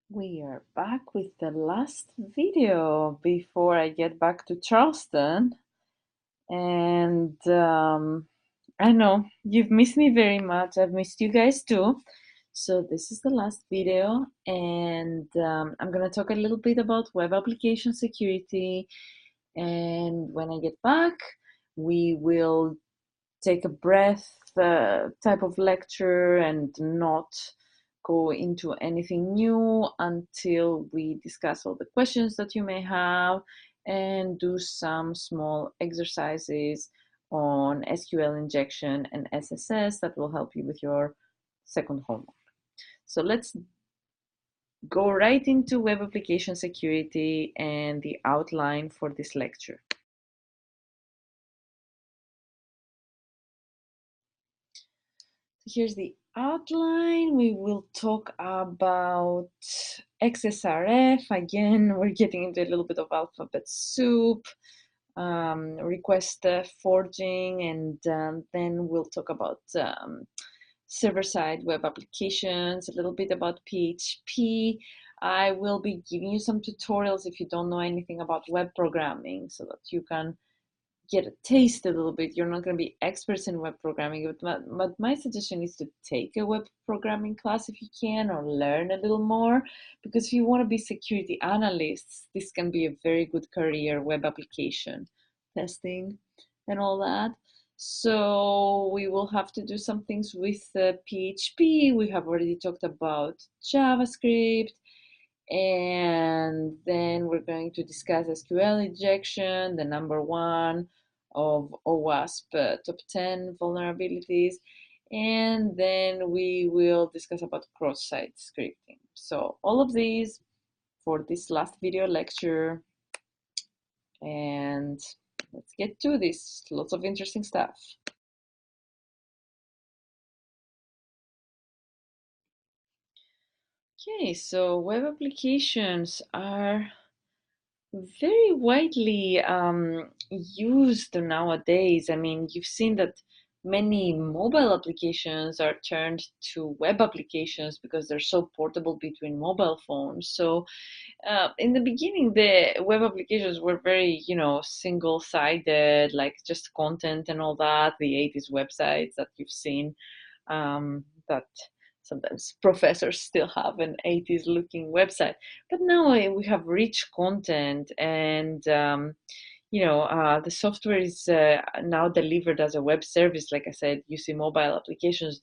We are back with the last video before I get back to Charleston. And I know you've missed me very much. I've missed you guys too. So, this is the last video, and I'm going to talk a little bit about web application security. And when I get back, we will take a breath type of lecture and not go into anything new until we discuss all the questions that you may have and do some small exercises on SQL injection and SSS that will help you with your second homework. So let's go right into web application security and the outline for this lecture. Here's the outline. We will talk about XSRF. Again, we're getting into a little bit of alphabet soup, request forging, and then we'll talk about server-side web applications, a little bit about PHP. I will be giving you some tutorials if you don't know anything about web programming so that you can get a taste a little bit. You're not going to be experts in web programming, but my suggestion is to take a web programming class if you can, or learn a little more, because if you want to be security analysts, this can be a very good career, web application testing and all that. So we will have to do some things with PHP. We have already talked about JavaScript, and then we're going to discuss SQL injection, the number one of OWASP top 10 vulnerabilities, and then we will discuss about cross-site scripting. So all of these for this last video lecture, and let's get to this. Lots of interesting stuff. Okay, so web applications are very widely used nowadays. I mean, you've seen that many mobile applications are turned to web applications because they're so portable between mobile phones. So, in the beginning, the web applications were very, single-sided, like just content and all that, the 80s websites that you've seen, that sometimes professors still have an 80s looking website. But now we have rich content, and the software is now delivered as a web service. Like I said, you see mobile applications.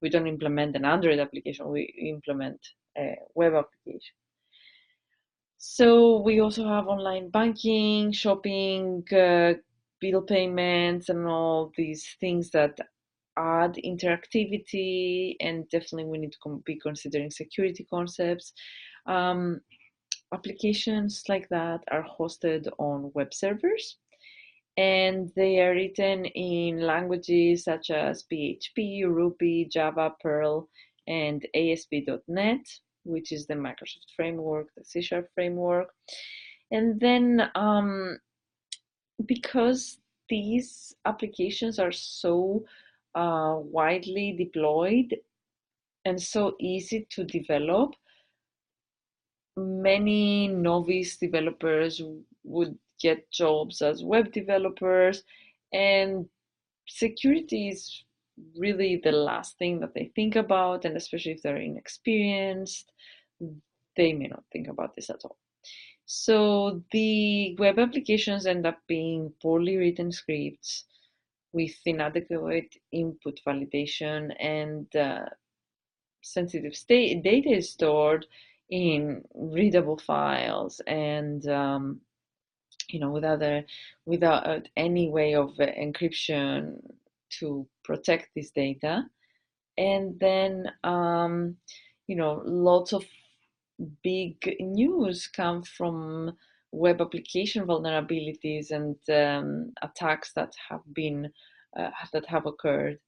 We don't implement an Android application. We implement a web application. So we also have online banking, shopping, bill payments, and all these things that add interactivity. And definitely, we need to be considering security concepts. Um, Applications like that are hosted on web servers, and they are written in languages such as PHP, Ruby, Java, Perl, and ASP.NET, which is the Microsoft framework, the C# framework. And then, because these applications are so widely deployed and so easy to develop, many novice developers would get jobs as web developers, and security is really the last thing that they think about, and especially if they're inexperienced, they may not think about this at all. So the web applications end up being poorly written scripts with inadequate input validation, and sensitive data is stored in readable files, and without any way of encryption to protect this data. And then lots of big news come from web application vulnerabilities and attacks that have occurred.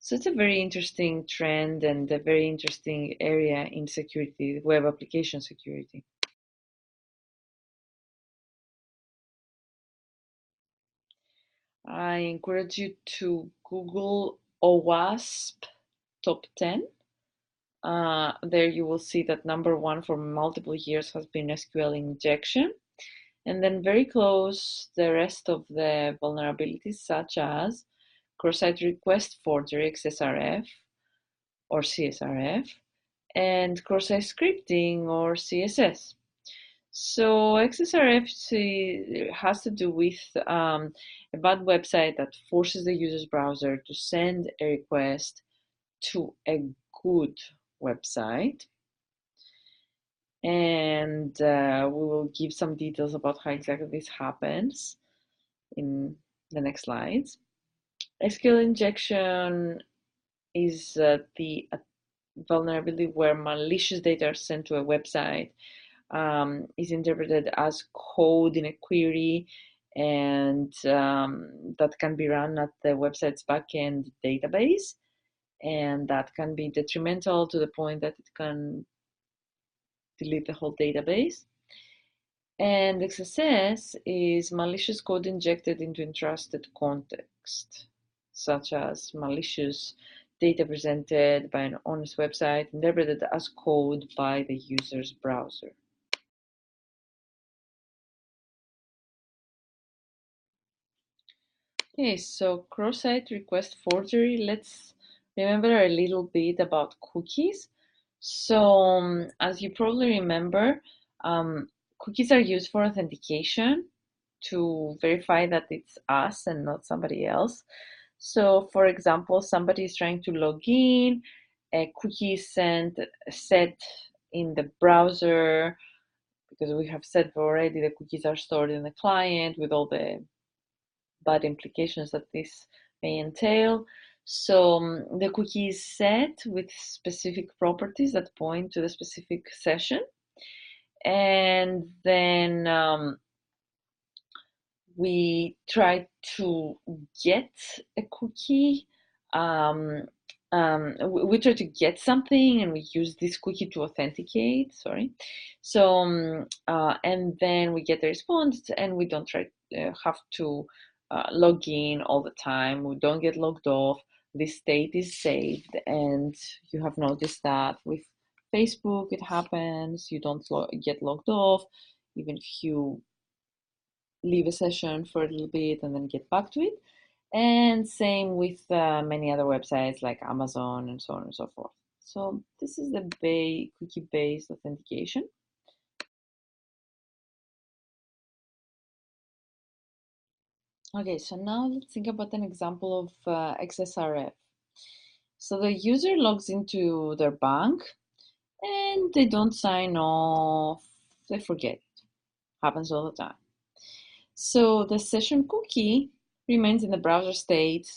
So it's a very interesting trend and a very interesting area in security, web application security. I encourage you to Google OWASP top 10. There you will see that number one for multiple years has been SQL injection. And then very close, the rest of the vulnerabilities, such as cross-site request forgery, XSRF or CSRF, and cross-site scripting or CSS. So XSRF has to do with a bad website that forces the user's browser to send a request to a good website. And we will give some details about how exactly this happens in the next slides. SQL injection is the vulnerability where malicious data are sent to a website, is interpreted as code in a query, and that can be run at the website's backend database, and that can be detrimental to the point that it can delete the whole database. And XSS is malicious code injected into entrusted context, such as malicious data presented by an honest website interpreted as code by the user's browser. Okay, so cross-site request forgery. Let's remember a little bit about cookies. So, as you probably remember, cookies are used for authentication to verify that it's us and not somebody else. So, for example, somebody is trying to log in, a cookie is set in the browser, because we have said already the cookies are stored in the client with all the bad implications that this may entail. So the cookie is set with specific properties that point to the specific session. And then we try to get a cookie. We try to get something and we use this cookie to authenticate, sorry. So, and then we get a response and we don't have to log in all the time. We don't get logged off. This state is saved, and you have noticed that with Facebook it happens. You don't get logged off, even if you leave a session for a little bit and then get back to it. And same with many other websites like Amazon and so on and so forth. So this is the cookie-based authentication. Okay, so now let's think about an example of XSRF. So the user logs into their bank and they don't sign off, they forget. Happens all the time. So the session cookie remains in the browser state,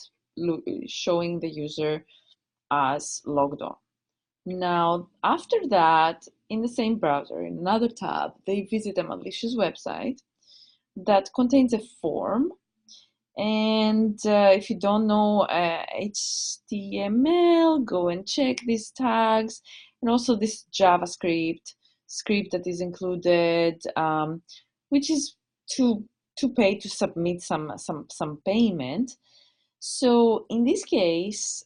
showing the user as logged on. Now, after that, in the same browser, in another tab, they visit a malicious website that contains a form. And if you don't know HTML, go and check these tags, and also this JavaScript script that is included, which is to pay to submit some payment. So in this case,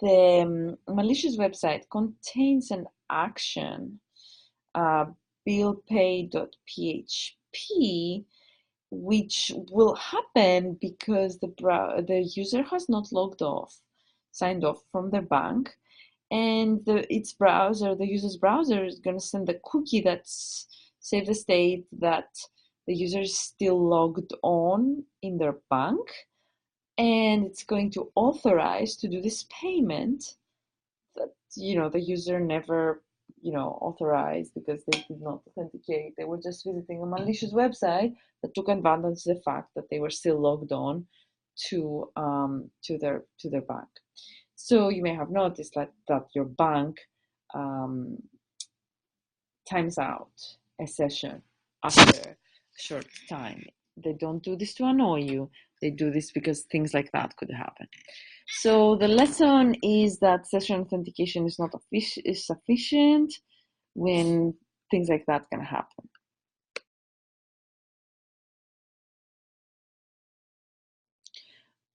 the malicious website contains an action, billpay.php, which will happen because the user has not logged off, signed off from their bank, and the user's browser is going to send the cookie that's save the state that the user is still logged on in their bank, and it's going to authorize to do this payment that the user never authorized because they did not authenticate. They were just visiting a malicious website that took advantage of the fact that they were still logged on to their bank. So you may have noticed that your bank times out a session after a short time. They don't do this to annoy you. They do this because things like that could happen. So the lesson is that session authentication is not sufficient when things like that can happen.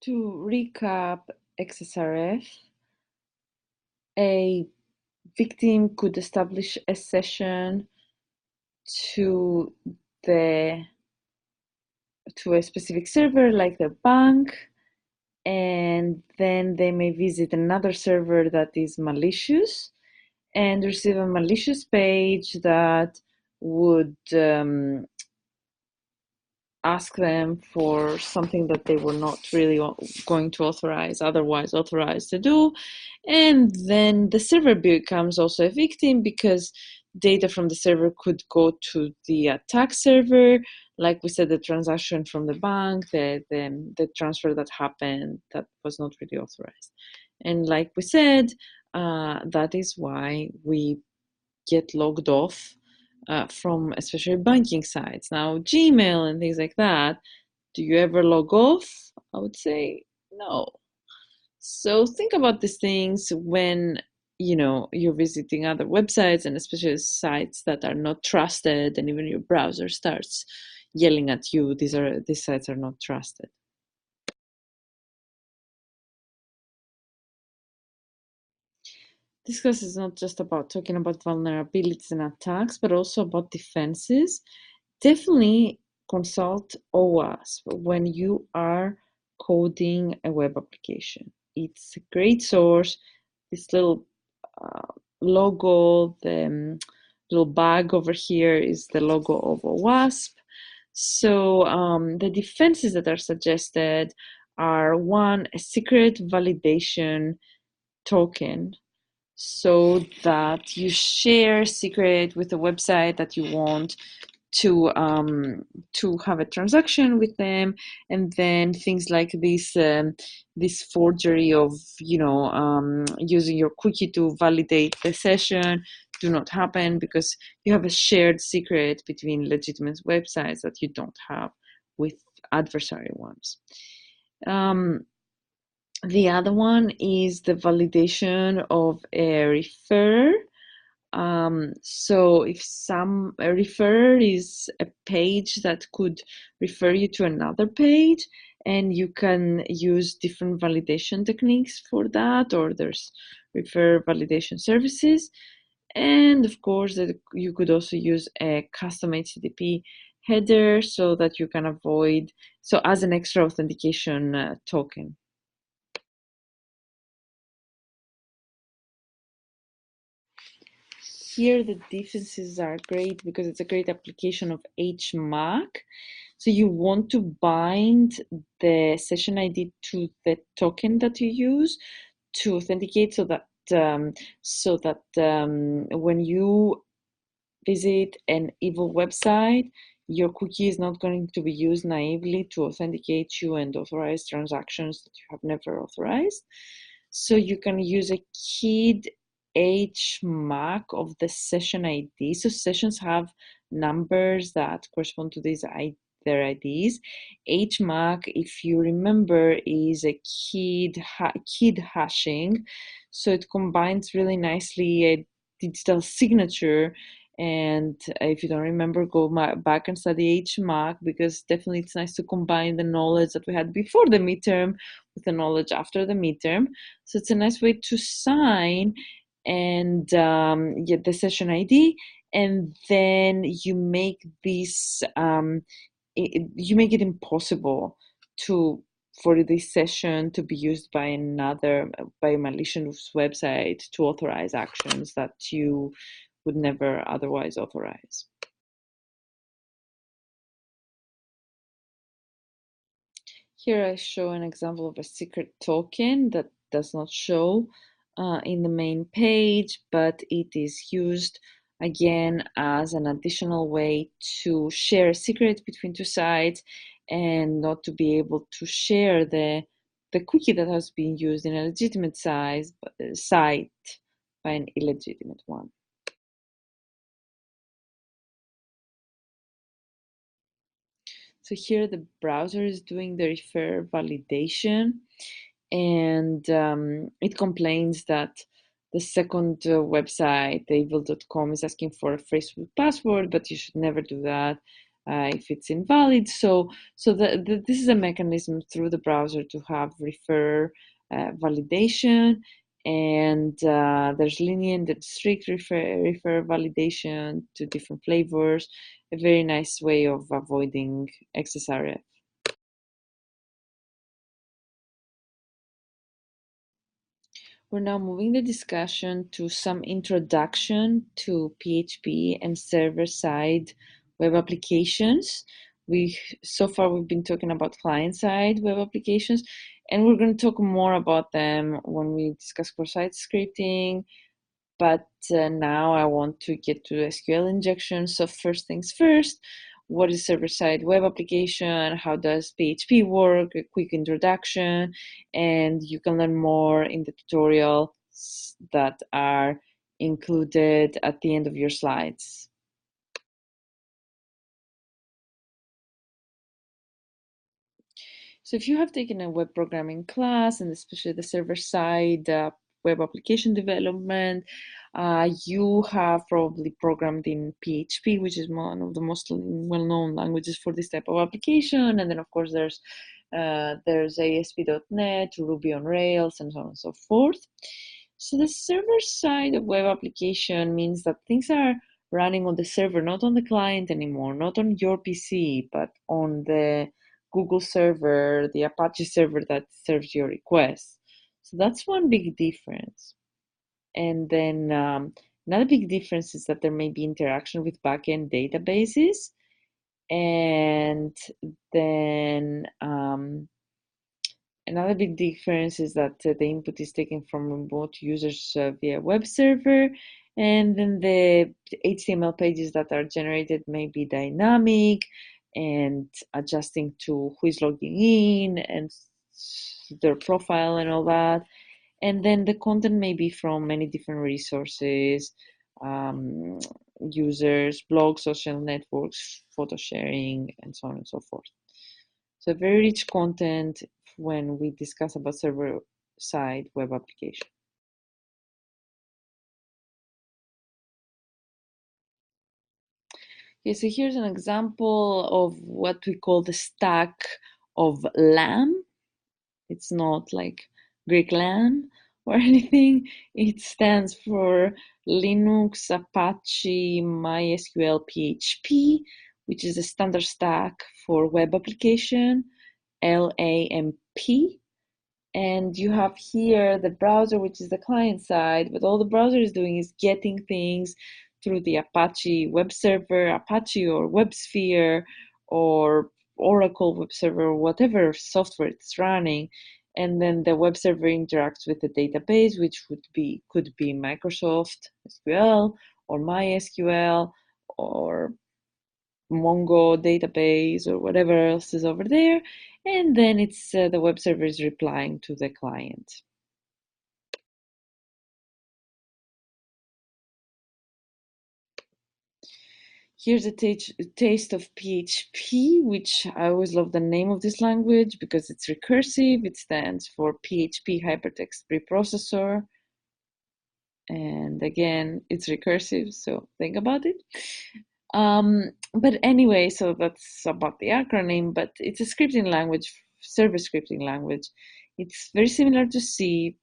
To recap XSRF, a victim could establish a session to a specific server like the bank, and then they may visit another server that is malicious and receive a malicious page that would ask them for something that they were not really going to otherwise authorized to do. And then the server becomes also a victim because data from the server could go to the attack server. Like we said, the transaction from the bank, the transfer that happened that was not really authorized. And like we said, that is why we get logged off from especially banking sites. Now, Gmail and things like that, do you ever log off? I would say no. So think about these things when you're visiting other websites, and especially sites that are not trusted, and even your browser starts yelling at you, these sites are not trusted. This class is not just about talking about vulnerabilities and attacks, but also about defenses. Definitely consult OWASP when you are coding a web application. It's a great source. This little logo, the little bag over here is the logo of OWASP. So the defenses that are suggested are: one, a secret validation token, so that you share secret with the website that you want to have a transaction with them. And then things like this forgery of using your cookie to validate the session do not happen, because you have a shared secret between legitimate websites that you don't have with adversary ones. The other one is the validation of a referrer. So if a referrer is a page that could refer you to another page, and you can use different validation techniques for that, or there's referrer validation services. And of course, that you could also use a custom HTTP header so that you can avoid, so as an extra authentication token. Here the defenses are great because it's a great application of HMAC. So you want to bind the session ID to the token that you use to authenticate, so that when you visit an evil website, your cookie is not going to be used naively to authenticate you and authorize transactions that you have never authorized. So you can use a keyed HMAC of the session ID. So sessions have numbers that correspond to their IDs. HMAC, if you remember, is a keyed hashing. So it combines really nicely a digital signature. And if you don't remember, go back and study HMAC, because definitely it's nice to combine the knowledge that we had before the midterm with the knowledge after the midterm. So it's a nice way to sign and get the session ID, and then you make this you make it impossible for this session to be used by a malicious website to authorize actions that you would never otherwise authorize. Here I show an example of a secret token that does not show in the main page, but it is used again as an additional way to share a secret between two sites, and not to be able to share the cookie that has been used in a legitimate site by an illegitimate one. So here the browser is doing the refer validation, and it complains that the second website, evil.com, is asking for a Facebook password, but you should never do that if it's invalid. So this is a mechanism through the browser to have refer validation, And there's lenient and strict refer validation to different flavors, a very nice way of avoiding XSRF. We're now moving the discussion to some introduction to PHP and server-side web applications. So far we've been talking about client-side web applications, and we're going to talk more about them when we discuss cross-site scripting. But now I want to get to SQL injection. So first things first, what is server-side web application? How does PHP work? A quick introduction, and you can learn more in the tutorials that are included at the end of your slides. So if you have taken a web programming class, and especially the server-side web application development, you have probably programmed in PHP, which is one of the most well-known languages for this type of application. And then, of course, there's ASP.NET, Ruby on Rails, and so on and so forth. So the server side of web application means that things are running on the server, not on the client anymore, not on your PC, but on the Google server, the Apache server that serves your requests. So that's one big difference. And then another big difference is that there may be interaction with backend databases. And then another big difference is that the input is taken from remote users via web server, and then the HTML pages that are generated may be dynamic and adjusting to who is logging in and their profile and all that. And then the content may be from many different resources, um, users, blogs, social networks, photo sharing, and so on and so forth. So very rich content when we discuss about server-side web application. Okay, so here's an example of what we call the stack of LAM. It's not like Greek LAN or anything. It stands for Linux, Apache, MySQL, PHP, which is a standard stack for web application, LAMP. And you have here the browser, which is the client side, but all the browser is doing is getting things through the Apache web server, Apache or WebSphere or Oracle web server, or whatever software it's running. And then the web server interacts with the database, which could be Microsoft SQL or MySQL or Mongo database or whatever else is over there, and then it's the web server is replying to the client. Here's a taste of PHP, which I always love the name of this language because it's recursive. It stands for PHP Hypertext Preprocessor. And again, it's recursive, so think about it. But anyway, so that's about the acronym, but it's a scripting language, server scripting language. It's very similar to C,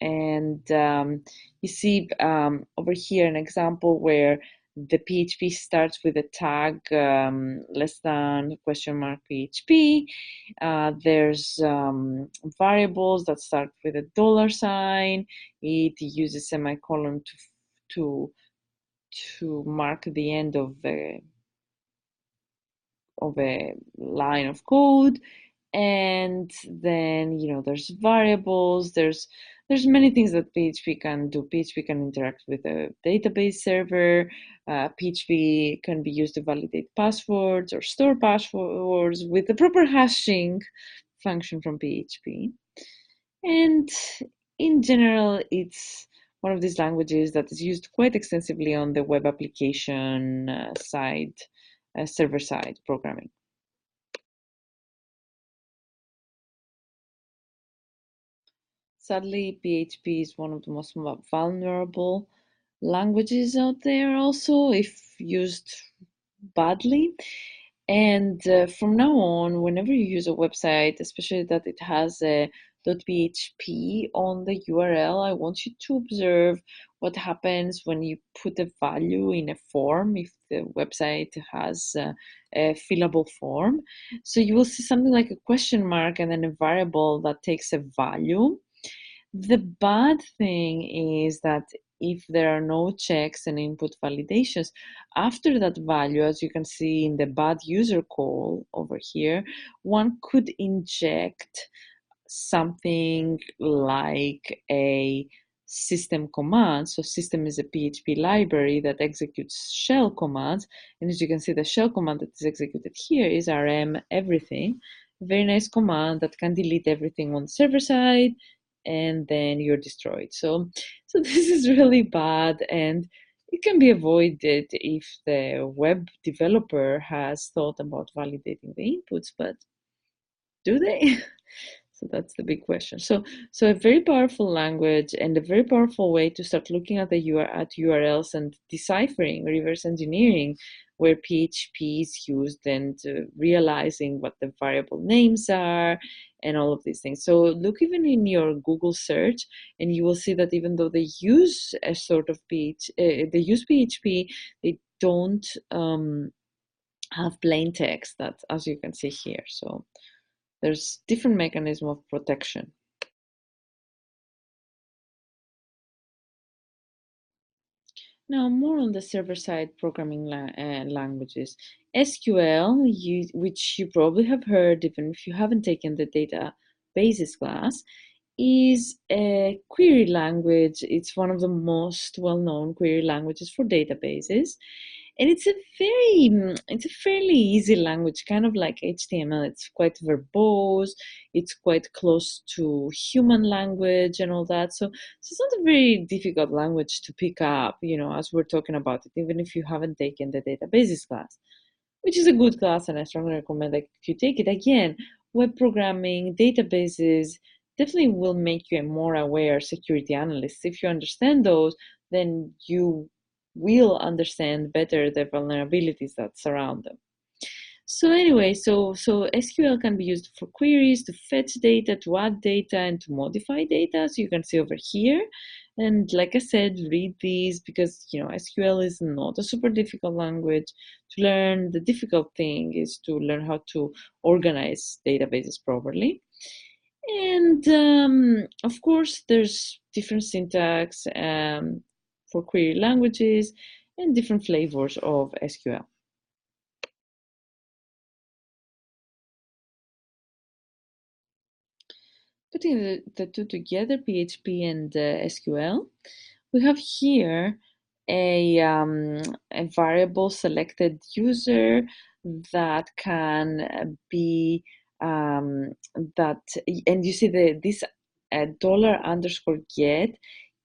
and you see over here an example where the PHP starts with a tag less than question mark PHP. There's variables that start with a $sign. It uses semicolon to mark the end of a line of code. And then there's variables, there's many things that PHP can do. PHP can interact with a database server. PHP can be used to validate passwords or store passwords with the proper hashing function from PHP. And in general, it's one of these languages that is used quite extensively on the web application side, server side programming. Sadly, PHP is one of the most vulnerable languages out there also if used badly. And from now on, whenever you use a website, especially that it has a .php on the URL, I want you to observe what happens when you put a value in a form, if the website has a fillable form. So you will see something like a question mark and then a variable that takes a value. The bad thing is that if there are no checks and input validations, after that value, as you can see in the bad user call over here, one could inject something like a system command. So system is a PHP library that executes shell commands. And as you can see, the shell command that is executed here is rm everything. A very nice command that can delete everything on the server side, and then you're destroyed. So this is really bad, and it can be avoided if the web developer has thought about validating the inputs, but do they? So that's the big question. So a very powerful language and a very powerful way to start looking at at URLs and deciphering, reverse engineering where PHP is used, and realizing what the variable names are and all of these things. So look even in your Google search, and you will see that even though they use a sort of they use PHP, they don't have plain text, that as you can see here. So there's different mechanism of protection. Now, more on the server-side programming languages. SQL, which you probably have heard, even if you haven't taken the databases class, is a query language. It's one of the most well-known query languages for databases. And it's a fairly easy language, kind of like HTML. It's quite verbose, it's quite close to human language and all that. So it's not a very difficult language to pick up, as we're talking about it, even if you haven't taken the databases class, which is a good class, and I strongly recommend that you take it. Again, web programming, databases definitely will make you a more aware security analyst. If you understand those, then you will understand better the vulnerabilities that surround them. So anyway, so SQL can be used for queries, to fetch data, to add data, and to modify data, as you can see over here. And like I said, read these because SQL is not a super difficult language to learn. The difficult thing is to learn how to organize databases properly. And of course, there's different syntax for query languages and different flavors of SQL. Putting the two together, PHP and SQL, we have here a variable selected user that can be that, and you see this dollar underscore get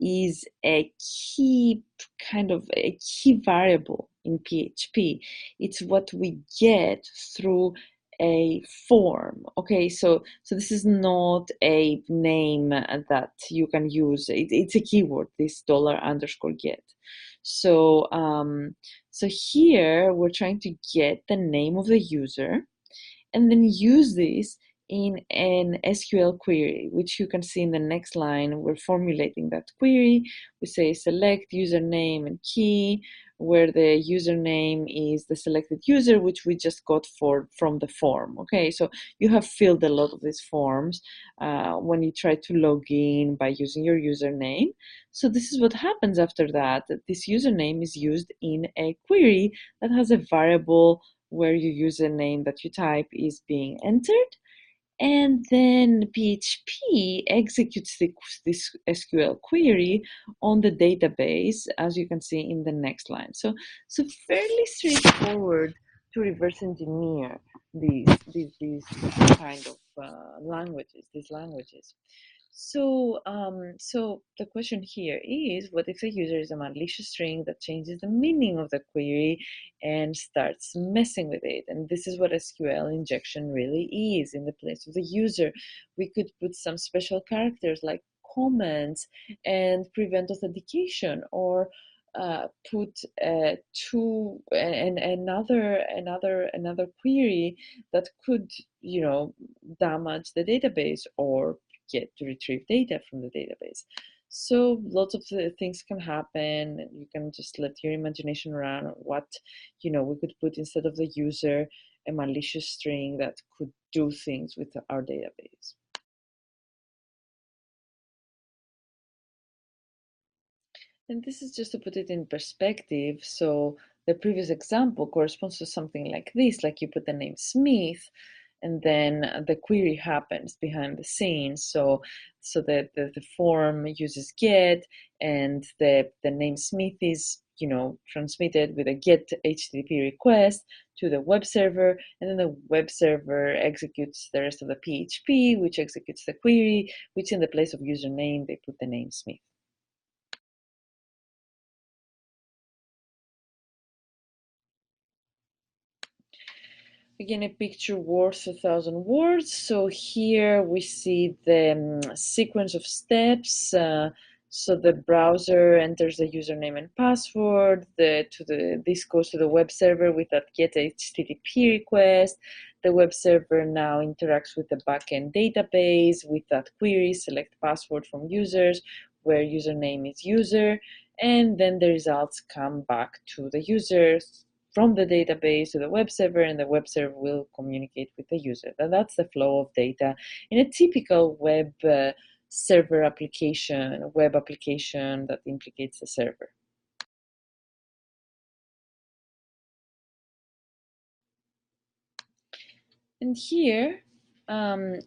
is a key kind of a key variable in PHP. It's what we get through a form. Okay, so this is not a name that you can use. It's a keyword, this dollar underscore get. So here we're trying to get the name of the user and then use this in an SQL query, which you can see in the next line. We're formulating that query. We say select username and key, where the username is the selected user, which we just got from the form. Okay, so you have filled a lot of these forms when you try to log in by using your username. So this is what happens after that. This username is used in a query that has a variable where your username that you type is being entered, and then PHP executes this SQL query on the database, as you can see in the next line. So fairly straightforward to reverse engineer these kind of these languages. So the question here is, what if the user is a malicious string that changes the meaning of the query and starts messing with it? And this is what SQL injection really is. In the place of the user, we could put some special characters like comments and prevent authentication, or put two and another query that could, damage the database or get to retrieve data from the database. So lots of the things can happen. You can just let your imagination run on what, we could put instead of the user, a malicious string that could do things with our database. And this is just to put it in perspective. So the previous example corresponds to something like this, like you put the name Smith, and then the query happens behind the scenes. So the form uses get, and the name Smith is, transmitted with a get HTTP request to the web server, and then the web server executes the rest of the PHP, which executes the query, which in the place of username, they put the name Smith. Again, a picture worth 1,000 words. So here we see the sequence of steps. So the browser enters the username and password. This goes to the web server with that get HTTP request. The web server now interacts with the backend database with that query, select password from users, where username is user, and then the results come back to the users from the database to the web server, and the web server will communicate with the user. That's the flow of data in a typical web server application, web application that implicates the server. And here,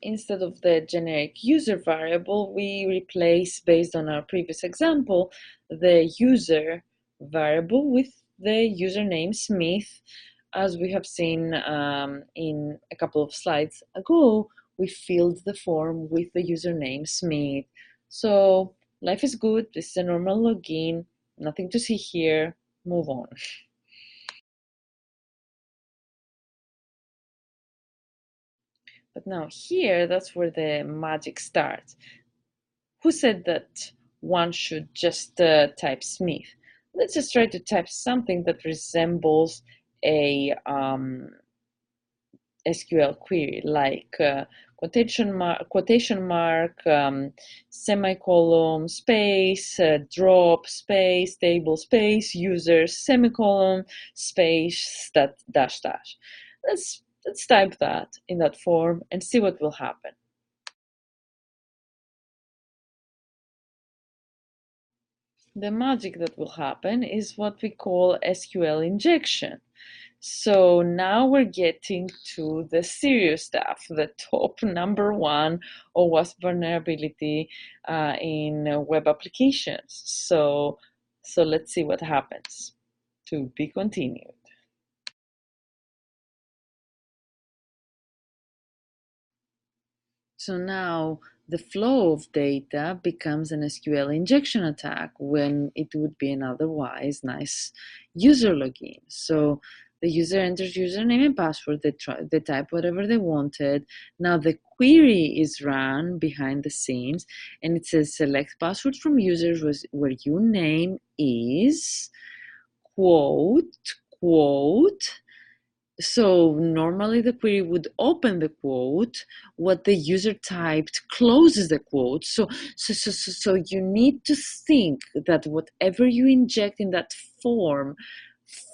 instead of the generic user variable, we replace, based on our previous example, the user variable with the username Smith. As we have seen in a couple of slides ago, we filled the form with the username Smith. So life is good. This is a normal login. Nothing to see here. Move on. But now here, that's where the magic starts. Who said that one should just type Smith? Let's just try to type something that resembles a SQL query, like quotation mark, semicolon, space, drop, space, table, space, user, semicolon, space, dash, dash. Let's type that in that form and see what will happen. The magic that will happen is what we call SQL injection. So now we're getting to the serious stuff, the top number one OWASP vulnerability in web applications. So let's see what happens. To be continued. So now the flow of data becomes an SQL injection attack when it would be an otherwise nice user login. So the user enters username and password, they type whatever they wanted. Now the query is run behind the scenes and it says select password from users where your name is quote, quote, so normally the query would open the quote. What the user typed closes the quote. So you need to think that whatever you inject in that form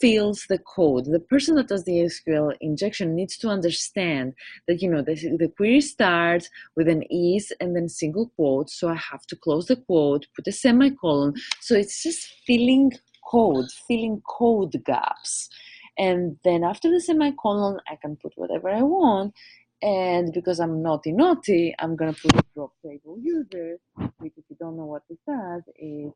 fills the code. The person that does the SQL injection needs to understand that the query starts with an is and then single quote. So I have to close the quote, put a semicolon. So it's just filling code gaps. And then after the semicolon, I can put whatever I want. And because I'm naughty, I'm going to put a drop table user, which if you don't know what this does, it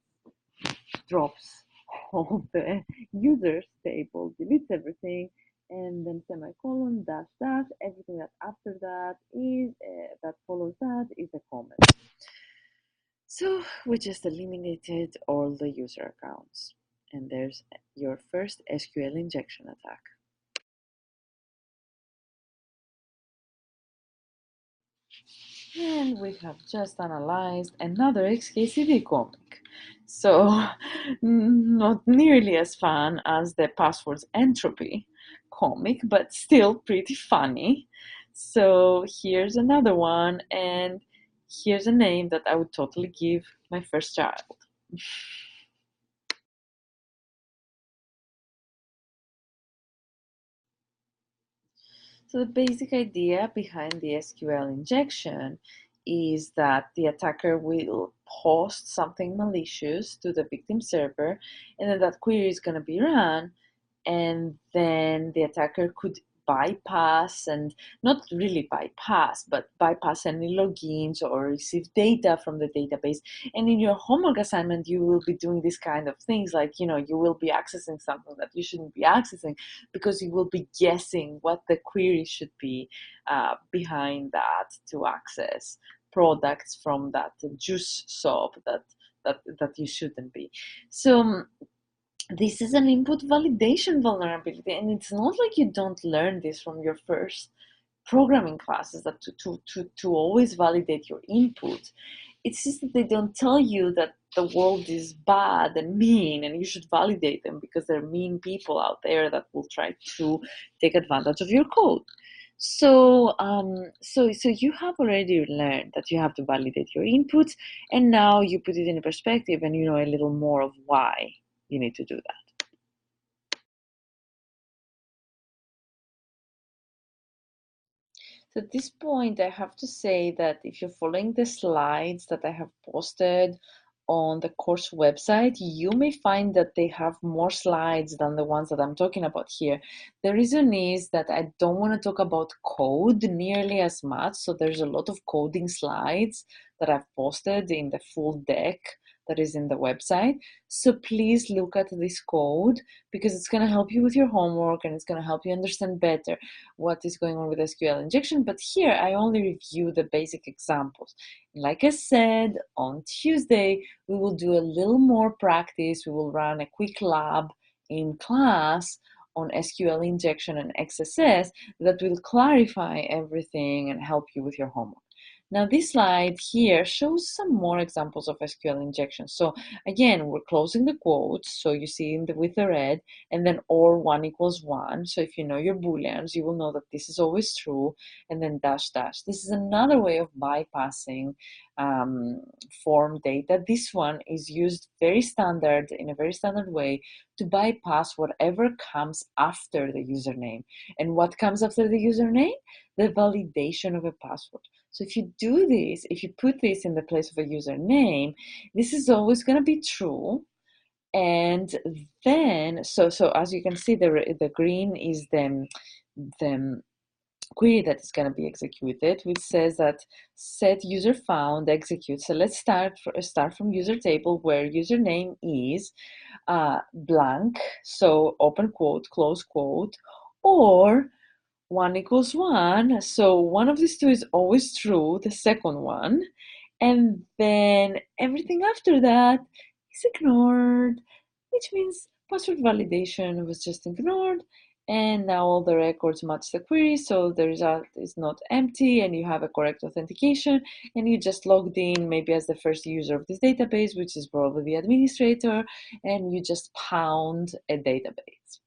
drops all the users table, deletes everything, and then semicolon, dash, dash, everything that after that is, that follows that is a comment. So we just eliminated all the user accounts. And there's your first SQL injection attack. And we have just analyzed another XKCD comic. So not nearly as fun as the Passwords Entropy comic, but still pretty funny. So here's another one, and here's a name that I would totally give my first child. So the basic idea behind the SQL injection is that the attacker will post something malicious to the victim server, and then that query is going to be run, and then the attacker could bypass, and not really bypass, but bypass any logins or receive data from the database. And in your homework assignment, you will be doing these kind of things, like, you will be accessing something that you shouldn't be accessing, because you will be guessing what the query should be behind that to access products from that juice shop that you shouldn't be. So this is an input validation vulnerability, and it's not like you don't learn this from your first programming classes, that to always validate your input. It's just that they don't tell you that the world is bad and mean, and you should validate them, because there are mean people out there that will try to take advantage of your code. So you have already learned that you have to validate your inputs, and now you put it in a perspective, and you know a little more of why you need to do that. So at this point, I have to say that if you're following the slides that I have posted on the course website, you may find that they have more slides than the ones that I'm talking about here. The reason is that I don't want to talk about code nearly as much. So there's a lot of coding slides that I've posted in the full deck that is in the website. So please look at this code, because it's going to help you with your homework, and it's going to help you understand better what is going on with SQL injection. But here I only review the basic examples. Like I said, on Tuesday, we will do a little more practice. We will run a quick lab in class on SQL injection and XSS that will clarify everything and help you with your homework. Now, this slide here shows some more examples of SQL injection. So again, we're closing the quotes. So you see with the red, and then or 1 equals 1. So if you know your booleans, you will know that this is always true, and then dash dash. This is another way of bypassing form data. This one is used in a very standard way, to bypass whatever comes after the username. And what comes after the username? The validation of a password. So if you do this, if you put this in the place of a username, this is always going to be true. And then, so as you can see, the green is the query that is going to be executed, which says that set user found execute. So let's start from user table, where username is blank, so open quote, close quote, or 1 equals 1. So one of these two is always true, the second one. And then everything after that is ignored, which means password validation was just ignored. And now all the records match the query, so the result is not empty, and you have a correct authentication, and you just logged in maybe as the first user of this database, which is probably the administrator, and you just pound a database.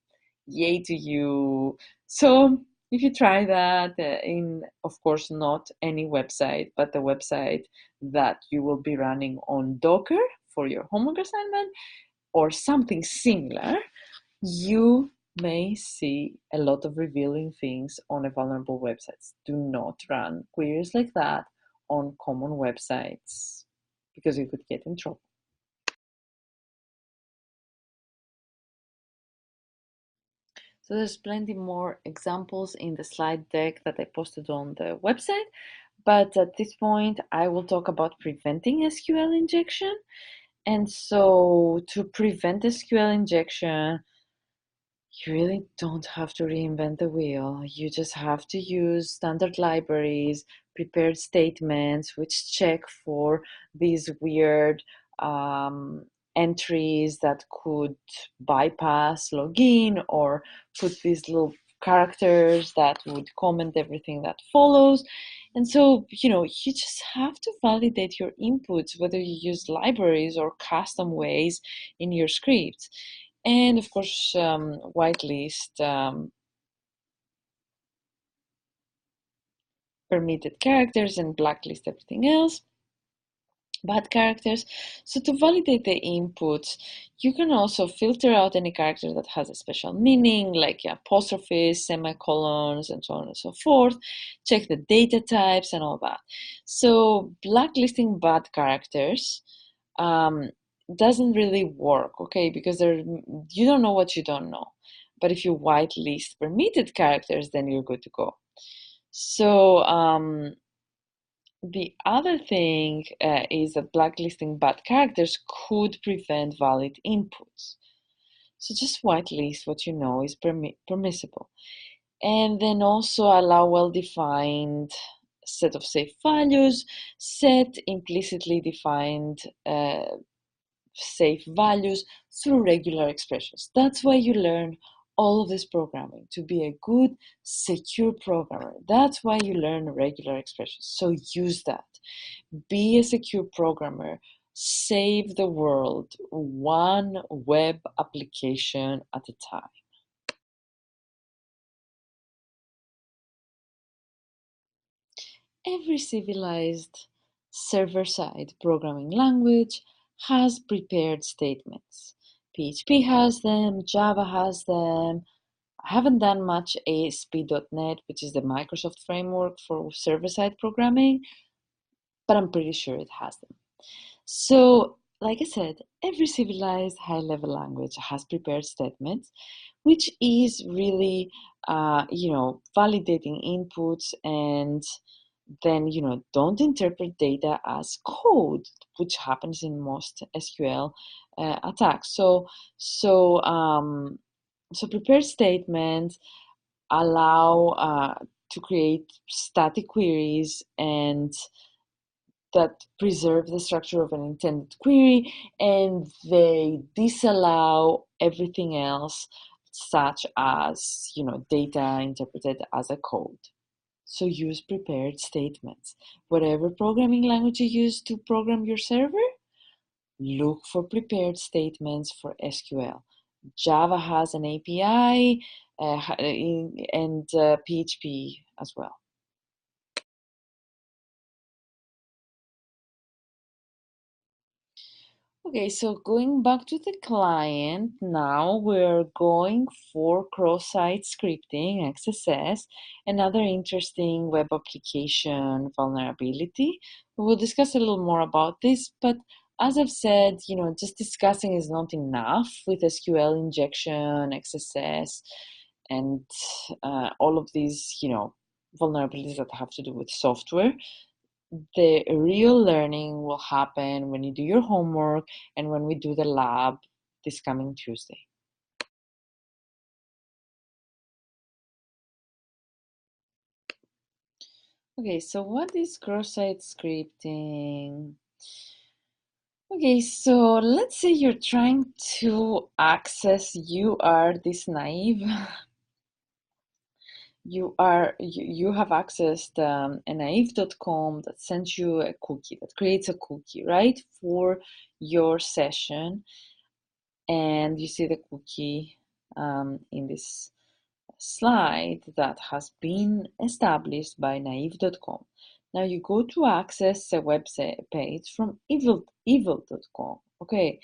Yay to you. So if you try that in, of course, not any website, but the website that you will be running on Docker for your homework assignment or something similar, you may see a lot of revealing things on a vulnerable websites. Do not run queries like that on common websites, because you could get in trouble. So there's plenty more examples in the slide deck that I posted on the website. But at this point, I will talk about preventing SQL injection. And so to prevent SQL injection, you really don't have to reinvent the wheel. You just have to use standard libraries, prepared statements, which check for these weird entries that could bypass login, or put these little characters that would comment everything that follows. And so, you just have to validate your inputs, whether you use libraries or custom ways in your scripts. And of course, whitelist permitted characters and blacklist everything else, bad characters. So to validate the inputs, you can also filter out any character that has a special meaning, like apostrophes, semicolons, and so on and so forth. Check the data types and all that. So blacklisting bad characters doesn't really work, okay? Because you don't know what you don't know. But if you whitelist permitted characters, then you're good to go. So the other thing is that blacklisting bad characters could prevent valid inputs. So just whitelist what you know is permissible. And then also allow well-defined set of safe values, set implicitly defined safe values through regular expressions. That's why you learn all of this programming, to be a good, secure programmer. That's why you learn regular expressions. So use that. Be a secure programmer. Save the world one web application at a time. Every civilized server-side programming language has prepared statements. PHP has them, Java has them. I haven't done much ASP.NET, which is the Microsoft framework for server-side programming, but I'm pretty sure it has them. So, like I said, every civilized high-level language has prepared statements, which is really, validating inputs, and then, don't interpret data as code, which happens in most SQL attacks. So prepared statements allow to create static queries and that preserve the structure of an intended query, and they disallow everything else, such as data interpreted as a code. So use prepared statements. Whatever programming language you use to program your server, look for prepared statements for SQL. Java has an API and PHP as well. Okay, so going back to the client, now we're going for cross-site scripting, XSS, another interesting web application vulnerability. We will discuss a little more about this, but as I've said, just discussing is not enough with SQL injection, XSS, and all of these, vulnerabilities that have to do with software. The real learning will happen when you do your homework and when we do the lab this coming Tuesday. Okay, so what is cross-site scripting? Okay, so let's say you're trying to access, you are this naive, you have accessed a naive.com that sends you a cookie, that creates a cookie, right, for your session. And you see the cookie in this slide that has been established by naive.com. Now you go to access a website page from evil.com, okay?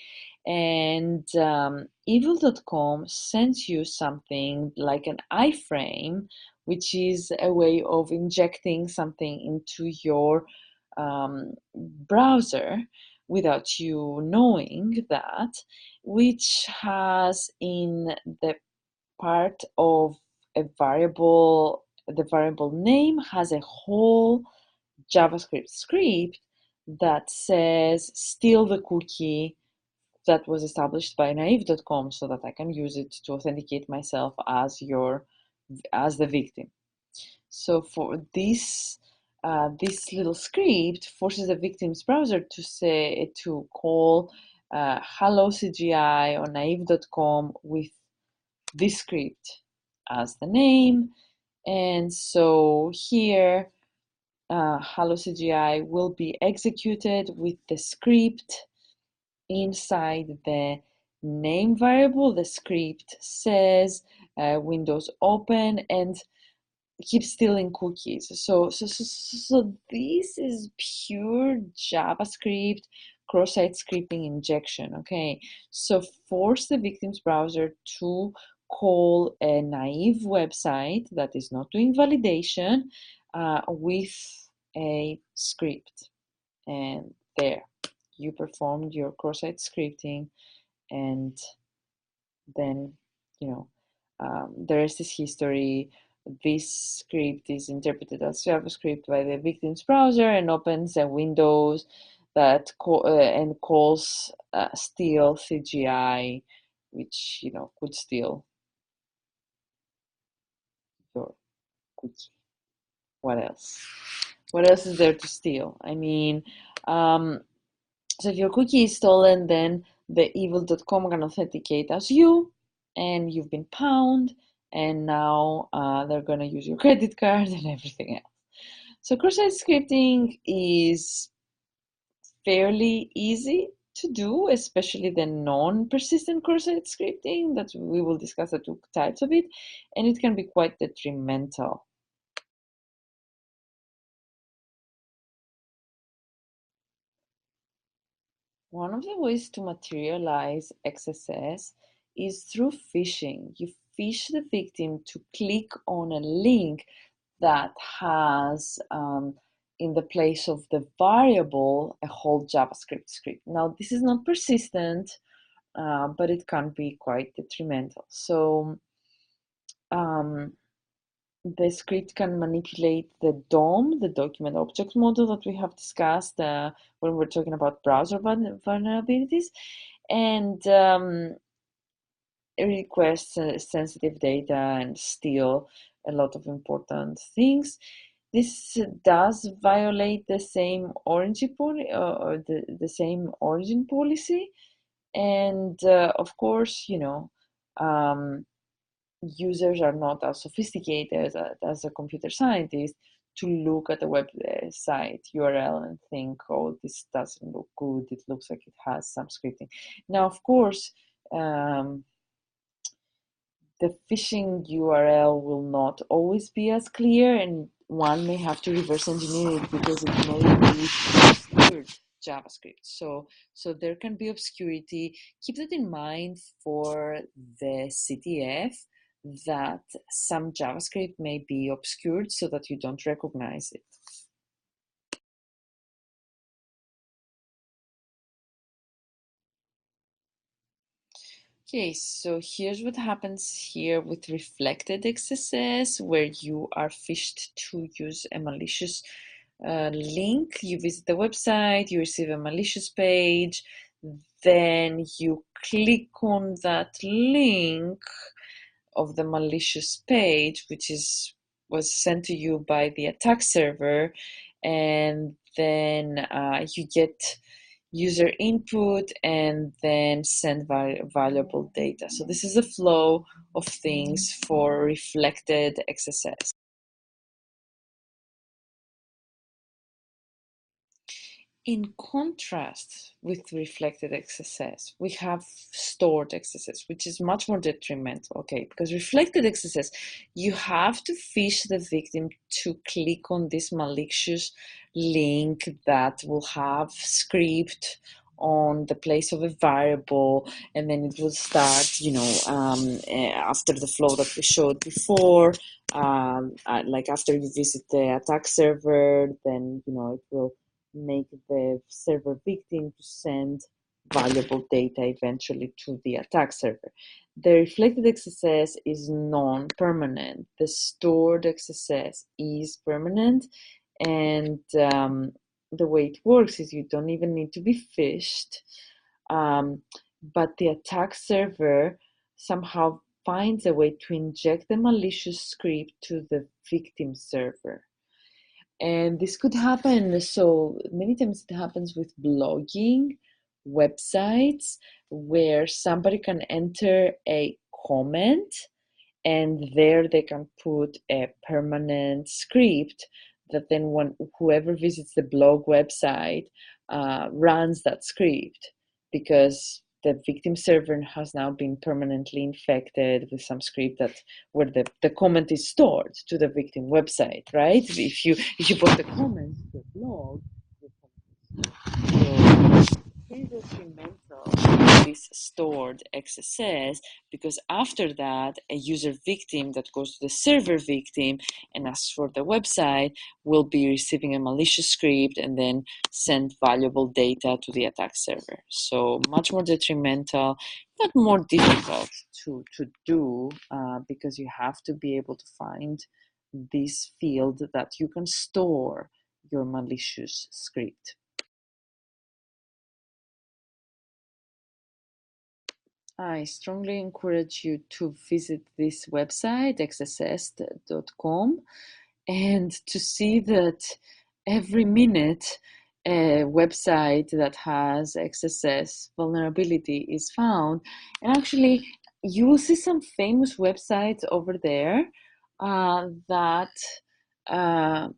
And evil.com sends you something like an iframe, which is a way of injecting something into your browser without you knowing that, which has in the part of a variable, the variable name has a whole JavaScript script that says steal the cookie that was established by naive.com so that I can use it to authenticate myself as the victim. So for this this little script forces the victim's browser to call hello CGI on naive.com with this script as the name. And so here, hello CGI will be executed with the script inside the name variable. The script says Windows open and keep stealing cookies. So this is pure JavaScript cross-site scripting injection. Okay, so force the victim's browser to call a naive website that is not doing validation with a script, and there you performed your cross-site scripting, and then the rest is history. This script is interpreted as JavaScript by the victim's browser and opens a Windows that and calls steal CGI, which could steal your cookie. What else? What else is there to steal? I mean, so if your cookie is stolen, then the evil.com can authenticate as you, and you've been pwned, and now they're going to use your credit card and everything else. So cross-site scripting is fairly easy to do, especially the non-persistent cross-site scripting that we will discuss the two types of it, and it can be quite detrimental. One of the ways to materialize XSS is through phishing. You phish the victim to click on a link that has, in the place of the variable, a whole JavaScript script. Now, this is not persistent, but it can be quite detrimental. So, the script can manipulate the DOM, the document object model that we have discussed when we're talking about browser vulnerabilities, and request sensitive data and steal a lot of important things. This does violate the same origin or the same origin policy, and of course, users are not as sophisticated as a computer scientist to look at the website URL and think, oh, this doesn't look good. It looks like it has some scripting. Now, of course, the phishing URL will not always be as clear, and one may have to reverse engineer it because it may be obscured JavaScript. So there can be obscurity. Keep that in mind for the CTF, that some JavaScript may be obscured so that you don't recognize it. Okay, so here's what happens here with reflected XSS, where you are phished to use a malicious link. You visit the website, you receive a malicious page, then you click on that link of the malicious page, which was sent to you by the attack server, and then you get user input and then send valuable data. So this is the flow of things for reflected XSS. In contrast with reflected XSS, we have stored XSS, which is much more detrimental, okay? Because reflected XSS, you have to phish the victim to click on this malicious link that will have script on the place of a variable, and then it will start, after the flow that we showed before, like after you visit the attack server, then, it will make the server victim to send valuable data eventually to the attack server. The reflected XSS is non-permanent. The stored XSS is permanent, and the way it works is you don't even need to be phished, but the attack server somehow finds a way to inject the malicious script to the victim server. And this could happen, so many times it happens with blogging websites where somebody can enter a comment and there they can put a permanent script that then when whoever visits the blog website runs that script, because the victim server has now been permanently infected with some script that where the comment is stored to the victim website, right? If you put the comment to the blog, the comment so very detrimental to this stored XSS, because after that, a user victim that goes to the server victim and asks for the website will be receiving a malicious script and then send valuable data to the attack server. So much more detrimental, but more difficult to do because you have to be able to find this field that you can store your malicious script. I strongly encourage you to visit this website, xss.com, and to see that every minute a website that has XSS vulnerability is found. And actually, you will see some famous websites over there that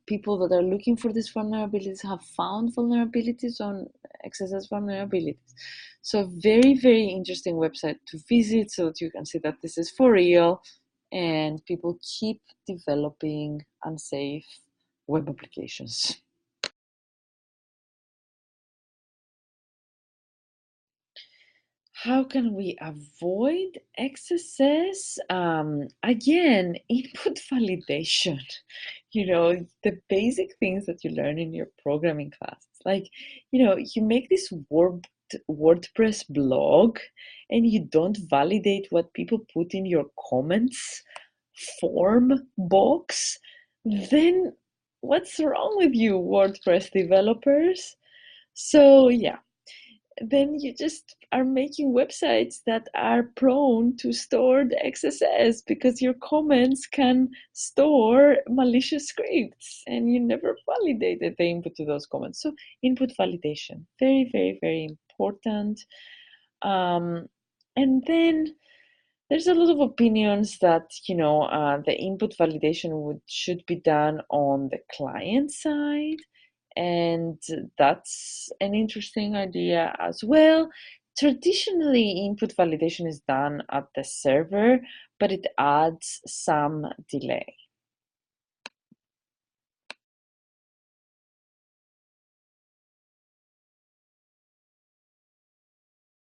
people that are looking for these vulnerabilities have found vulnerabilities on XSS vulnerabilities. So very, very interesting website to visit so that you can see that this is for real and people keep developing unsafe web applications. How can we avoid XSS? Again, input validation. You know, the basic things that you learn in your programming classes. Like, you make this WordPress blog and you don't validate what people put in your comments form box, then what's wrong with you, WordPress developers? So, yeah, then you just are making websites that are prone to stored XSS because your comments can store malicious scripts and you never validated the input to those comments. So input validation, very, very, very important. And then there's a lot of opinions that the input validation should be done on the client side, and that's an interesting idea as well. Traditionally, input validation is done at the server, but it adds some delay.